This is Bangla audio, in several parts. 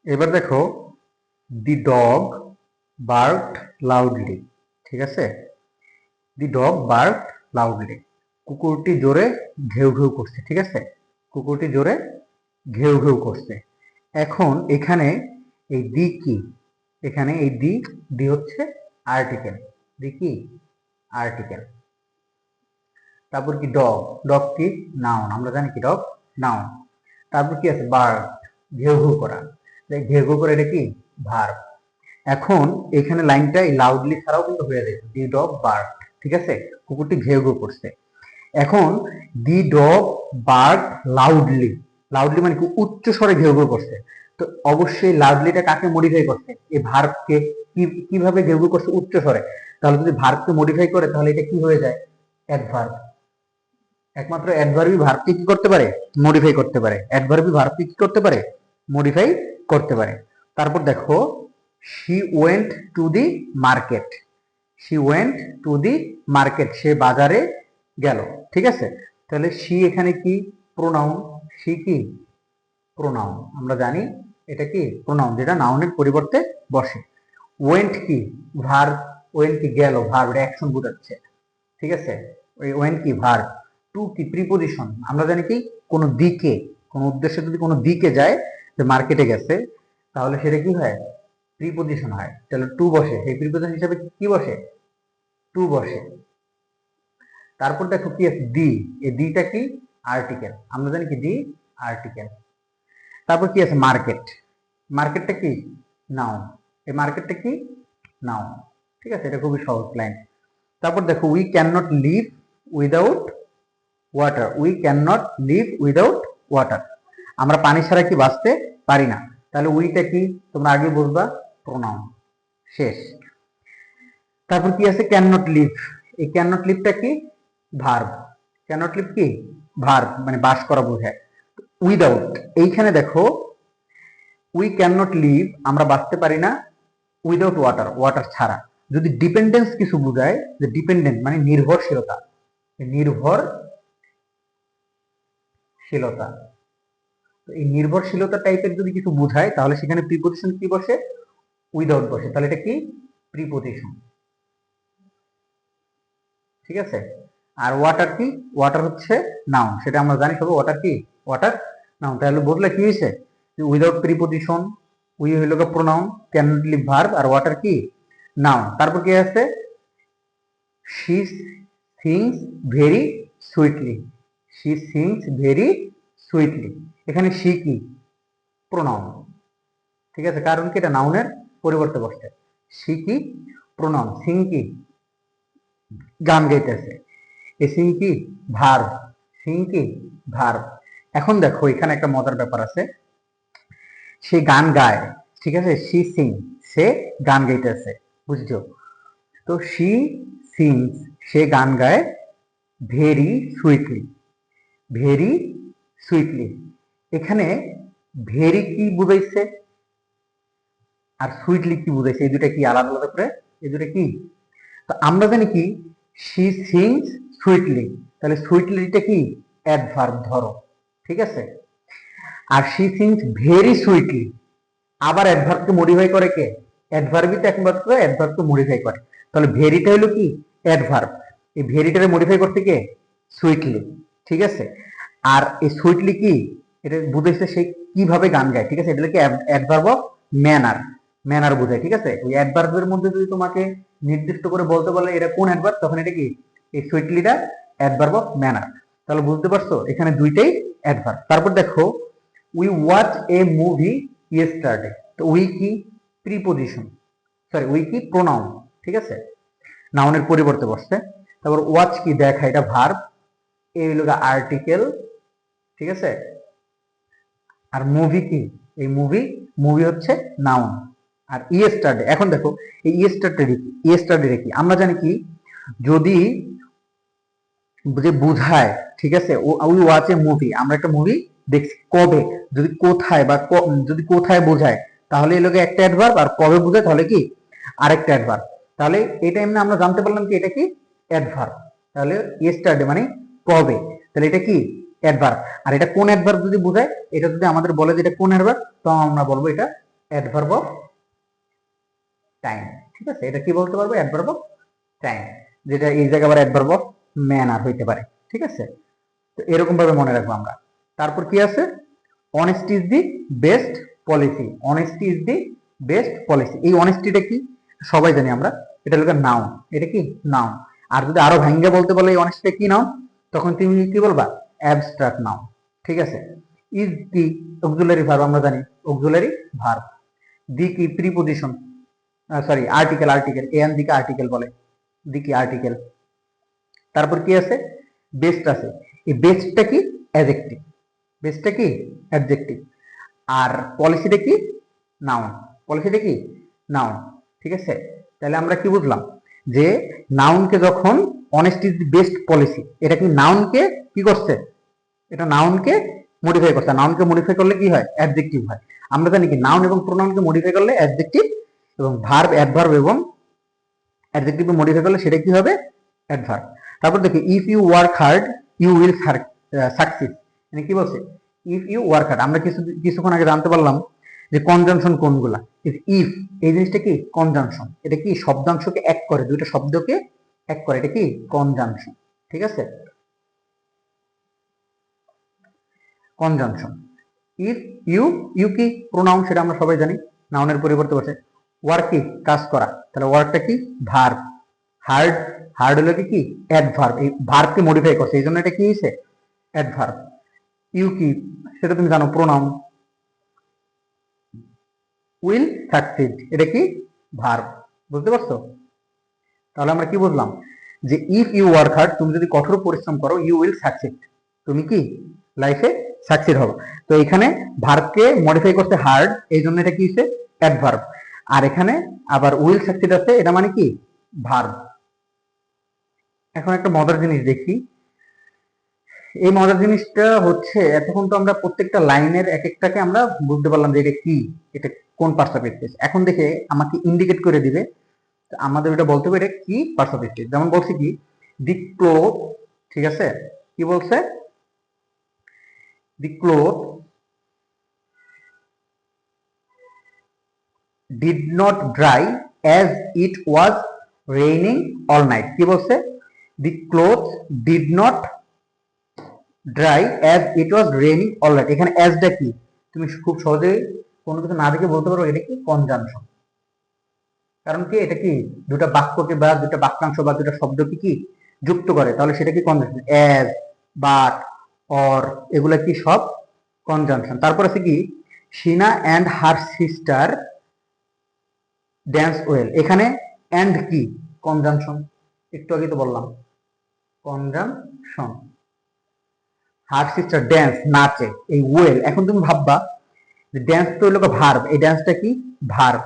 এবার দেখো, দি ডগ বার্কড লাউডলি। ঠিক আছে, দি ডগ বার্কড লাউডলি, কুকুরটি জোরে ঘেউ ঘেউ করছে। ঠিক আছে, কুকুরটি জোরে ঘেউ ঘেউ করছে। এখন এখানে এই দি কি, এখানে এই দি, দি হচ্ছে আর্টিকেল, দি কি আর্টিকেল। তারপর কি ডগ, ডগ কি নাউন, আমরা জানি কি ডগ নাউন। তারপর কি আছে বার্ড, ঘেউ ঘেউ করা, ঘেউ ঘেউ করে এটা কি ভার্ব। এখন এখানে লাইনটা এই লাউডলি ছাড়াও কিন্তু হয়ে যায়, দি ডগ বার্ড। ঠিক আছে, কুকুরটি ঘেউ ঘেউ করছে। এখন দি ডগ বার্ড লাউডলি, লাউডলি মানে কি উচ্চ স্বরে ঘেউ ঘেউ করছে। তো অবশ্যই লাউডলিটা কাকে মডিফাই করছে, এই ভার্বকে। কিভাবে ঘেউ ঘেউ করছে উচ্চ স্বরে, তাহলে যদি ভার্বকে মডিফাই করে তাহলে এটা কি হয়ে যায় অ্যাডভার্ব। একমাত্র অ্যাডভার্বই ভার্বকে কি করতে পারে, মডিফাই করতে পারে। অ্যাডভার্বই ভার্বকে কি করতে পারে, মডিফাই করতে পারে। তারপর দেখো, she went to the market, she went to the market, সে বাজারে গেল। ঠিক আছে, তাহলে শি এখানে কি প্রোনাউন, শি কি প্রোনাউন, আমরা জানি এটা কি প্রোনাউন, যেটা নাউনের পরিবর্তে বসে। ওয়েন্ট কি ভার্ব, ওয়েন্ট কি গেল, ভার্ব এটা অ্যাকশন বোঝাচ্ছে। ঠিক আছে, ওই ওয়েন কি ভার্ব। টু কি প্রিপোজিশন, আমরা জানি কি কোনো দিকে, কোনো উদ্দেশ্যে যদি কোনো দিকে যায়, যে মার্কেটে গেছে, তাহলে সেটা কি হয় প্রিপোজিশন হয়। তাহলে টু বসে, সেই প্রিপোজিশন হিসাবে কি বসে, টু বসে। তারপর দেখো কি আছে দি, এই দিটা কি আর্টিকেল, আমরা জানি কি দি আর্টিকেল। তারপর কি আছে মার্কেট, মার্কেটটা কি নাউন, এই মার্কেটটা কি নাউন। ঠিক আছে, এটা খুবই সহজ লাইন। তারপর দেখো we can not live without water, we can not live without water, আমরা পানি ছাড়া কি বাঁচতে পারি না। তাহলে উইটা কি তোমরা আগে বুঝবা, প্রোনাউন, শেষ। তারপর কি আছে ক্যান নট লিভ, এই ক্যান নট লিভটা কি ভার্ব, ক্যান নট লিভ কি ভার্ব, মানে বাস করা বোঝায়। উইদাউট, এইখানে দেখো উই ক্যান নট লিভ, আমরা বাঁচতে পারি না উইদাউট ওয়াটার, ওয়াটার ছাড়া। যদি ডিপেন্ডেন্স কিছু বোঝায়, যে ডিপেন্ডেন্ট মানে নির্ভরশীলতা, নির্ভরশীলতা, এই নির্ভরশীলতা টাইপের যদি কিছু বোঝায়, তাহলে সেখানে প্রিপোজিশন কি বসে, উইদাউট বসে, তাহলে এটা কি প্রিপোজিশন। ঠিক আছে, আর ওয়াটার কি, ওয়াটার হচ্ছে নাউন, সেটা আমরা জানি সবাই, ওয়াটার কি ওয়াটার নাউন। তাহলে বদলে কি হয়েছে, উইদাউট প্রিপোজিশন, উই হইল pronoun, can not live verb, আর ওয়াটার কি নাউন। তারপর কি আছে she sings very sweetly, she sings very sweetly, এখানে শি কি প্রোনাউন। ঠিক আছে, কারণ কি এটা নাউনের পরিবর্তে বসছে। শি কি প্রোনাউন, সিং কি গান গাইতেছে, এ সিং কি ভার্ব, সিং কি ভার্ব। এখন দেখো এখানে একটা মজার ব্যাপার আছে, সে গান গায়। ঠিক আছে, শি সিং, সে গান গাইতেছে, বুঝছো। তো শি সিংস, সে গান গায় ভেরি সুইটলি, ভেরি সুইটলি, এখানে ভেরি কি বুঝাইছে আর সুইটলি কি বুঝাইছে, এই দুটা কি আলাদা আলাদা করে, এই দুটা কি। তো আমরা জানি কি শি সিংস সুইটলি, তাহলে সুইটলিটা কি অ্যাডভার্ব ধরো। ঠিক আছে, আর শি সিংস ভেরি সুইটলি, আবার অ্যাডভার্বকে মডিফাই করে কে, অ্যাডভার্বই তো একমাত্র অ্যাডভার্বকে মডিফাই করে। তাহলে ভেরিটা হলো কি অ্যাডভার্ব, এই ভেরিটারে মডিফাই করতে কে সুইটলি। ঠিক আছে, আর এই সুইটলি কি এটা বুঝাইছে সে কিভাবে গান গায়। ঠিক আছে, এটা কি অ্যাডভার্ব অফ ম্যানার, ম্যানার বোঝায়। ঠিক আছে, ওই অ্যাডভার্বের মধ্যে যদি তোমাকে নির্দিষ্ট করে বলতে বলে এটা কোন অ্যাডভার্ব, তখন এটা কি এই সুইটলিটা অ্যাডভার্ব অফ ম্যানার। তাহলে বুঝতে পারছো এখানে দুইটাই অ্যাডভার্ব। তারপর দেখো we watch A movie yesterday, তো উই কি প্রিপোজিশন, সরি উই কি প্রোনাউন। ঠিক আছে, নাউনের পরিবর্তে বসছে। তারপর ওয়াচ কি দেখা, এটা ভার্ব, এই হলো আর্টিকেল। ঠিক আছে, আর মুভি কি, এই মুভি, মুভি হচ্ছে নাউন। আর ইয়েস্টারডে, এখন দেখো এই ইয়েস্টারডে কি আমরা জানি কি, যদি যে বুঝায়। ঠিক আছে, উই ওয়াচ এ মুভি, আমরা একটা মুভি দেখছি কবে, যদি কোথায় বা যদি কোথায় বোঝায় তাহলে এই লোকে একটা অ্যাডভার্ব, আর কবে বোঝায় তাহলে কি আরেকটা অ্যাডভার্ব। তাহলে এটা এমনি আমরা জানতে পারলাম কি এটা কি অ্যাডভার্ব। তাহলে ইয়েস্টারডে মানে কবে, তাহলে এটা কি অ্যাডভার্ব। আর এটা কোন অ্যাডভার্ব যদি বোঝায়, এটা যদি আমাদের বলে যে এটা কোন অ্যাডভার্ব, তো আমরা বলবো এটা অ্যাডভার্ব অফ টাইম। ঠিক আছে, এটা কি বলতে পারবো? অ্যাডভার্ব অফ টাইম, যেটা এই জায়গায় আবার অ্যাডভার্ব অফ ম্যানার হইতে পারে। ঠিক আছে, তো এরকম ভাবে মনে রাখবো আমরা। তারপর কি আছে? Honesty is the best policy. Honesty is the best policy. এই অনেস্টিটা কি সবাই জানি আমরা, এটা হলো নাউন। এটা কি নাউন। আর যদি আরো ভাঙ্গে বলতে বলে এই অনেস্টিটা কি নাউন, তখন তুমি কি বলবা? Abstract noun. ঠিক আছে, ইজ দি অক্সিলারি ভার্ব, আমরা জানি অক্সিলারি ভার্ব। দি কি preposition, sorry article. Article an দিকে আর্টিকেল বলে, দি কি আর্টিকেল। তারপর কি আছে? বেস্ট আছে। এই বেস্টটা কি? অ্যাডজেক্টিভ। বেস্টটা কি? অ্যাডজেক্টিভ। আর পলিসিটা কি? নাউন। পলিসিটা কি? নাউন। ঠিক আছে, তাহলে আমরা কি বুঝলাম? যে নাউনকে যখন honesty is the best policy, এটা কি নাউনকে কি করছে? এটা নাউনকে মডিফাই করছে। নাউনকে মডিফাই করলে কি হয়? অ্যাডজেক্টিভ হয়। আমরা জানি কি নাউন এবং প্রোনাউনকে মডিফাই করলে অ্যাডজেক্টিভ, এবং ভার্ব, অ্যাডভার্ব এবং অ্যাডজেক্টিভ মডিফাই করলে সেটা কি হবে? অ্যাডভার্ব। তারপর দেখি if you work hard you will succeed. মানে কি বলছে? If you work hard. আমরা কিছুক্ষণ আগে জানতে পারলাম যে কনজাংশন কোনগুলা। ইফ এই জিনিসটা কি? কনজাংশন। এটা কি শব্দাংশকে এক করে, দুইটা শব্দকে এক করে, এটা কি? কনজাংশন। ঠিক আছে, কনজাংশন। ইফ ইউ কি প্রোনাউন, সেটা আমরা সবাই জানি, নাউনের পরিবর্তে বসে। ওয়ার্ক কি? কাজ করা। তাহলে ওয়ার্কটা কি? ভার্ব। হার্ড, হার্ড হলো কি? অ্যাডভার্ব। এই ভার্বকে মডিফাই করছে, এই জন্য এটা কি হয়েছে? অ্যাডভার্ব। ইউ কি? সেটা তুমি জানো, প্রোনাউন। উইল সাকসিড, এটা কি? ভার্ব। বুঝতে পারছো? তাহলে আমরা কি বুঝলাম? যে ইফ ইউ ওয়ার্ক হার্ড, তুমি যদি কঠোর পরিশ্রম করো, ইউ উইল সাকসিড, তুমি কি লাইফে সাকসিড হবে। তো এখানে ভার্বকে মডিফাই করতে হার্ড, এই জন্য এটা কি হচ্ছে? অ্যাডভার্ব। আর এখানে আবার উইল সাকসিড আছে, এটা মানে কি? ভার্ব। এখন একটা মজার জিনিস দেখি। এই মজার জিনিসটা হচ্ছে, এতক্ষণ তো আমরা প্রত্যেকটা লাইনের এক একটাকে আমরা বুঝতে পারলাম যে এটা কি, এটা কোন পার্টস স্পিচ। এখন দেখে আমাকে ইন্ডিকেট করে দিবে, আমাদের এটা বলতে হবে এটা কি পার্টস অফ স্পিচ। যেমন বলছি কি, দি ক্লোথ। ঠিক আছে, কি বলছে? দি cloth did not dry as it was raining all night. কি বলছে? the clothes did not dry as it was raining all night। এখানে as টা কি? তুমি খুব সহজে কোনো কিছু না দেখে বলতে পারো এটা কি? কনজাংশন। কারণ কি? এটা কি দুটা বাক্যকে বা দুটা বাক্যাংশ বা দুটা শব্দকে কি যুক্ত করে, তাহলে সেটা কি? কনজাংশন। as, but, or এগুলা কি? সব কনজাংশন। তারপর আছে কি? Sheena and her sister dance well. এখানে অ্যান্ড কি? কনজাংশন। একটু আগে তো বললাম কনজাংশন। হার সিস্টার ড্যান্স, নাচে। এই ওয়েল, এখন তুমি ভাববা যে ড্যান্স তো হলো ভার্ব, এই ড্যান্সটা কি? ভার্ব।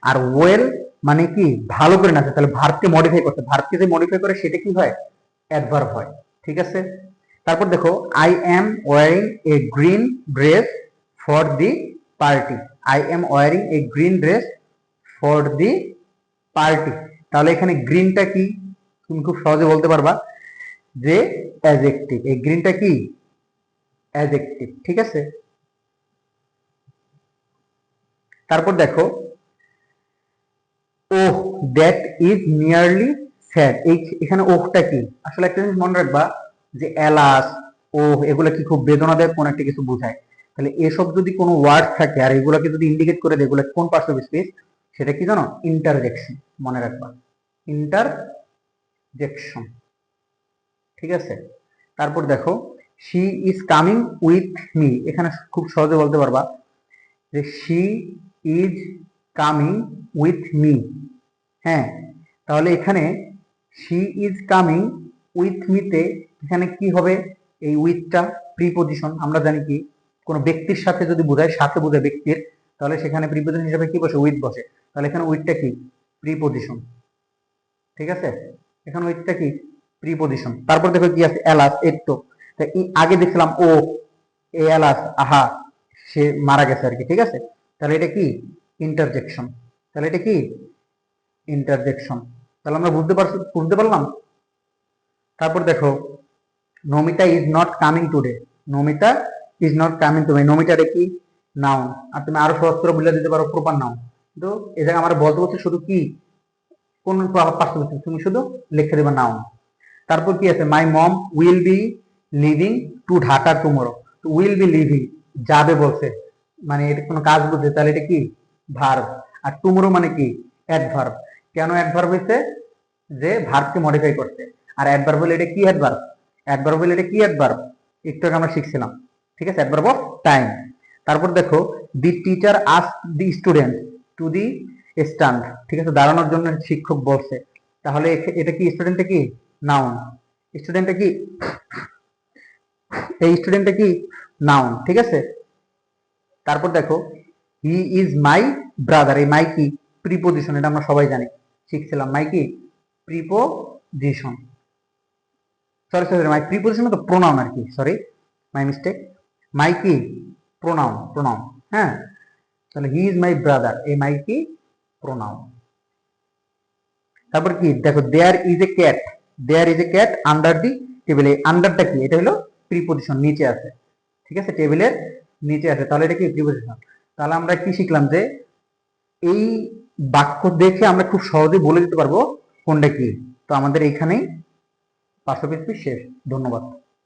আর ওয়েল মানে কি? ভালো করে নাচে। তাহলে ভার্বকে মডিফাই করতে, ভার্বকে যে মডিফাই করে সেটা কি হয়? অ্যাডভার্ব হয়। ঠিক আছে, তারপর দেখো I am wearing a green dress for the party. I am wearing a green dress for the party. তাহলে এখানে গ্রিনটা কি? তুমি খুব সহজে বলতে পারবা যে অ্যাডজেক্টিভ। এই গ্রিনটা কি? অ্যাডজেক্টিভ। ঠিক আছে, তারপর দেখো ওহ দ্যাট ইজ নিয়ারলি স্যাড। এই এখানে ওহটা কি? আসলে একটা জিনিস মনে রাখবা যে এলাস, ওহ এগুলা কি খুব বেদনাদায়ক কোন একটা কিছু বোঝায়। তাহলে এসব যদি কোনো ওয়ার্ড থাকে আর এগুলাকে যদি ইন্ডিকেট করে দেয়, এগুলা কোন পার্টস অফ স্পিচ, সেটা কি জানো? ইন্টারজেকশন। মনে রাখবা, ইন্টারজেকশন। ঠিক আছে, তারপর দেখো she is coming with me. এখানে খুব সহজে বলতে পারবা যে she is coming with me. হ্যাঁ, তাহলে এখানে শি ইজ কামিং উইথ মিতে এখানে কি হবে? এই উইথটা প্রিপজিশন। আমরা জানি কি কোন ব্যক্তির সাথে যদি বোঝায়, সাথে বোঝায় ব্যক্তির, তাহলে সেখানে প্রিপজিশন হিসেবে কি বসে? উইথ বসে। তাহলে এখানে উইথটা কি? প্রিপজিশন। ঠিক আছে, এখানে উইথটা কি? প্রিপজিশন। তারপর দেখো কি আছে? এলাস। এর তো আগে দেখছিলাম ও, এ এলাস, আহা সে মারা গেছে আর কি। ঠিক আছে, তাহলে এটা কি? ইন্টারজেকশন। তাহলে এটা কি? ইন্টারজেকশন। তাহলে আমরা বুঝতে পারলাম। তারপর দেখো Namita is not coming today. Namita is not coming today. নমিতাটা কি? নাউন। আর তুমি আরো সহজ করে বলে দিতে পারো প্রপার নাউন। কিন্তু এই জায়গায় আমার বলতে বলছে শুধু কি কোন পার্সন, তুমি শুধু লিখে দেবে নাউন। তারপর কি আছে, my mom will be living to Dhaka tomorrow. Will be living যাবে বলছে, মানে এটা কোনো কাজ বুঝে, তাহলে এটা কি ভার্ব। আর টুমরো মানে কি অ্যাডভার্ব। কেন অ্যাডভার্ব হয়েছে, যে ভার্বকে মডিফাই করতে। আর অ্যাডভার্ব হলে এটা কি অ্যাডভার্ব, অ্যাডভার্ব হলে এটা কি অ্যাডভার্ব, একটু আগে আমরা শিখছিলাম। ঠিক আছে, অ্যাডভার্ব অফ টাইম। তারপর দেখো, the teacher ask the student to the stand. ঠিক আছে, দাঁড়ানোর জন্য শিক্ষক বলছে, তাহলে এটা কি স্টুডেন্টটা কি নাউন, স্টুডেন্টটা কি, এই স্টুডেন্টটা কি নাউন। ঠিক আছে, তারপর দেখো, হি ইজ মাই ব্রাদার। এই মাই কি প্রিপোজিশন, এটা আমরা সবাই জানি, শিখছিলাম। মাই কি প্রিপোজিশন, সরি সরি, মাই প্রিপোজিশন তো প্রোনাউন আর কি, সরি মাই মিস্টেক। মাই কি প্রোনাউন, প্রোনাউন। হ্যাঁ, তাহলে হি ইজ মাই ব্রাদার, এই মাই কি প্রোনাউন। তারপর কি দেখো, there is a cat, there is a cat under the table. এই আন্ডারটা কি, এটা হলো প্রিপোজিশন, নিচে আছে। ঠিক আছে, টেবিলের নিচে আছে, তাহলে এটা কি প্রিপোজিশন। তাহলে আমরা কি শিখলাম, যে এই বাক্য দেখে আমরা খুব সহজে বলে দিতে পারবো কোনটা কি। তো আমাদের এইখানেই পাঠ্যপুস্তক শেষ। ধন্যবাদ।